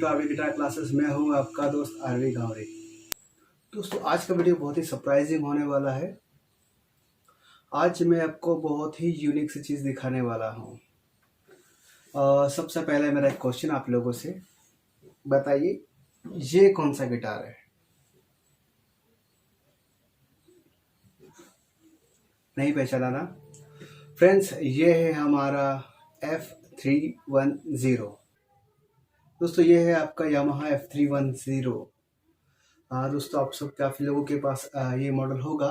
Ravi guitar classes में हूँ आपका दोस्त रवि घावरी। दोस्तों आज का वीडियो बहुत ही सरप्राइजिंग होने वाला है। आज मैं आपको बहुत ही यूनिक सी चीज़ दिखाने वाला हूँ। सबसे पहले मेरा एक क्वेश्चन आप लोगों से, बताइए ये कौन सा गिटार है? नहीं पहचाना ना फ्रेंड्स, ये है हमारा F310। दोस्तों ये है आपका यामाहा F310। दोस्तों आप सब काफ़ी लोगों के पास ये मॉडल होगा,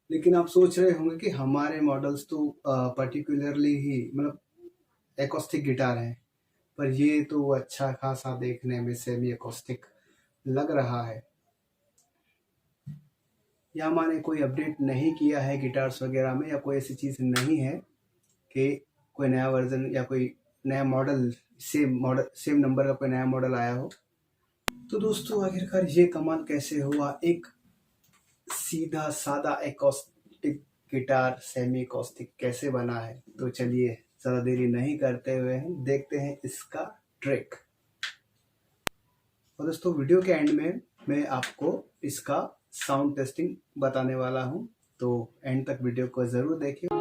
लेकिन आप सोच रहे होंगे कि हमारे मॉडल्स तो पर्टिकुलरली ही मतलब एकॉस्टिक गिटार हैं, पर ये तो अच्छा खासा देखने में सेमी एकॉस्टिक लग रहा है। यामाहा ने कोई अपडेट नहीं किया है गिटार्स वगैरह में, या कोई ऐसी चीज़ नहीं है कि कोई नया वर्जन या कोई नया मॉडल सेम नंबर का कोई नया मॉडल आया हो। तो दोस्तों आखिरकार ये कमाल कैसे हुआ? एक सीधा सादा एकॉस्टिक गिटार सेमी एकॉस्टिक कैसे बना है? तो चलिए ज़्यादा देरी नहीं करते हुए देखते हैं इसका ट्रिक। और दोस्तों वीडियो के एंड में मैं आपको इसका साउंड टेस्टिंग बताने वाला हूं, तो एंड तक वीडियो को ज़रूर देखिए।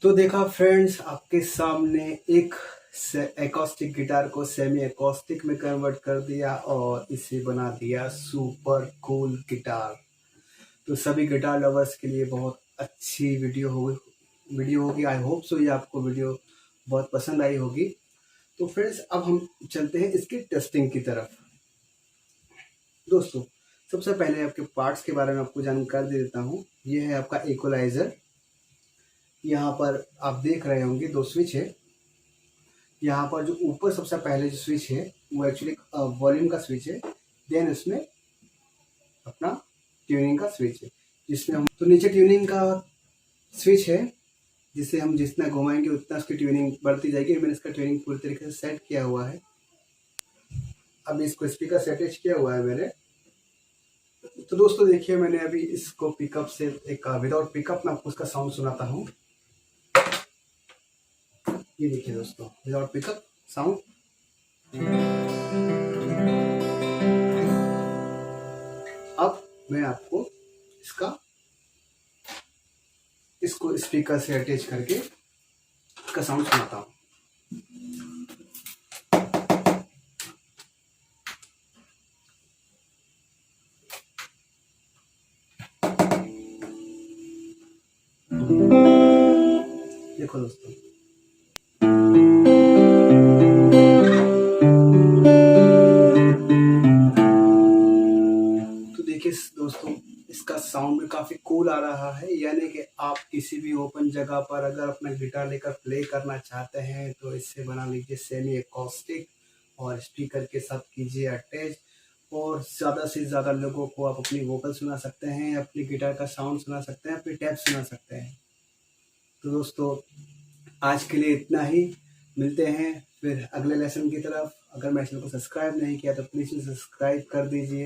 तो देखा फ्रेंड्स, आपके सामने एक एकॉस्टिक गिटार को सेमी एकॉस्टिक में कन्वर्ट कर दिया और इसे बना दिया सुपर कूल गिटार। तो सभी गिटार लवर्स के लिए बहुत अच्छी वीडियो होगी। आई होप सो ये आपको वीडियो बहुत पसंद आई होगी। तो फ्रेंड्स, अब हम चलते हैं इसकी टेस्टिंग की तरफ। दोस्तों, सबसे पहले आपके पार्ट्स के बारे में आपको जानकारी दे देता हूँ। ये है आपका इक्वलाइजर। यहाँ पर आप देख रहे होंगे 2 स्विच है। यहाँ पर जो ऊपर सबसे पहले जो स्विच है वो एक्चुअली वॉल्यूम का स्विच है। देन उसमें अपना ट्यूनिंग का स्विच है, जिसमें हम तो नीचे ट्यूनिंग का स्विच है, जिसे हम जितना घुमाएंगे उतना उसकी ट्यूनिंग बढ़ती जाएगी। मैंने इसका ट्यूनिंग पूरी तरीके से सेट किया हुआ है। अब इसको स्पीकर से अटैच किया हुआ है मैंने। तो दोस्तों देखिए, मैंने अभी इसको पिकअप से एक विदाउट पिकअप में आपको उसका साउंड सुनाता हूँ। ये देखिए दोस्तों, विदाउट पिकअप साउंड। अब मैं आपको इसको स्पीकर से अटैच करके इसका साउंड सुनाता हूँ। देखो दोस्तों, तो देखिए दोस्तों, इसका साउंड भी काफी कूल आ रहा है। यानी कि आप किसी भी ओपन जगह पर अगर अपना गिटार लेकर प्ले करना चाहते हैं तो इससे बना लीजिए सेमी एकॉस्टिक और स्पीकर के साथ कीजिए अटैच, और ज़्यादा से ज़्यादा लोगों को आप अपनी वोकल सुना सकते हैं, अपनी गिटार का साउंड सुना सकते हैं, अपनी टैप सुना सकते हैं। तो दोस्तों, आज के लिए इतना ही। मिलते हैं फिर अगले लेसन की तरफ। अगर मैं चैनल को सब्सक्राइब नहीं किया तो प्लीज़ सब्सक्राइब कर दीजिए।